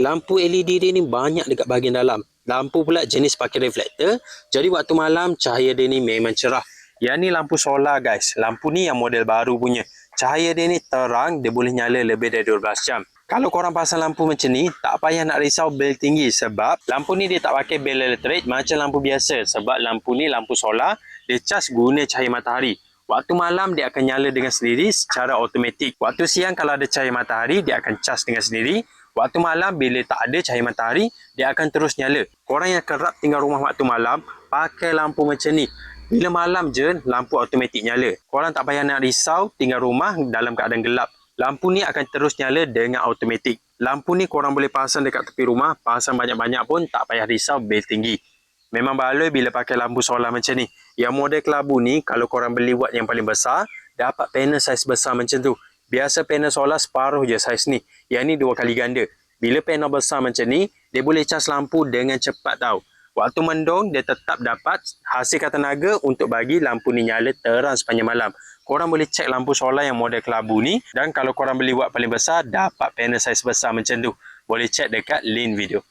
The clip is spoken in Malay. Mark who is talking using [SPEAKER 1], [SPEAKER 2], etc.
[SPEAKER 1] Lampu LED dia ni banyak dekat bahagian dalam. Lampu pula jenis pakai reflektor. Jadi waktu malam cahaya dia ni memang cerah. Yang ni lampu solar guys. Lampu ni yang model baru punya. Cahaya dia ni terang, dia boleh nyala lebih dari 12 jam. Kalau korang pasang lampu macam ni, tak payah nak risau bil tinggi sebab lampu ni dia tak pakai bil elektrik macam lampu biasa. Sebab lampu ni lampu solar, dia cas guna cahaya matahari. Waktu malam dia akan nyala dengan sendiri secara automatik. Waktu siang kalau ada cahaya matahari, dia akan cas dengan sendiri. Waktu malam bila tak ada cahaya matahari, dia akan terus nyala. Korang yang kerap tinggal rumah waktu malam, pakai lampu macam ni. Bila malam je, lampu automatik nyala. Korang tak payah nak risau tinggal rumah dalam keadaan gelap. Lampu ni akan terus nyala dengan automatik. Lampu ni korang boleh pasang dekat tepi rumah, pasang banyak-banyak pun tak payah risau bil tinggi. Memang baloi bila pakai lampu solar macam ni. Yang model kelabu ni, kalau korang beli watt yang paling besar, dapat panel saiz besar macam tu. Biasa panel solar separuh je saiz ni. Yang ni 2 kali ganda. Bila panel besar macam ni, dia boleh cas lampu dengan cepat tau. Waktu mendung, dia tetap dapat hasilkan tenaga untuk bagi lampu ni nyala terang sepanjang malam. Korang boleh cek lampu solar yang model kelabu ni. Dan kalau korang beli watt paling besar, dapat panel saiz besar macam tu. Boleh cek dekat link video.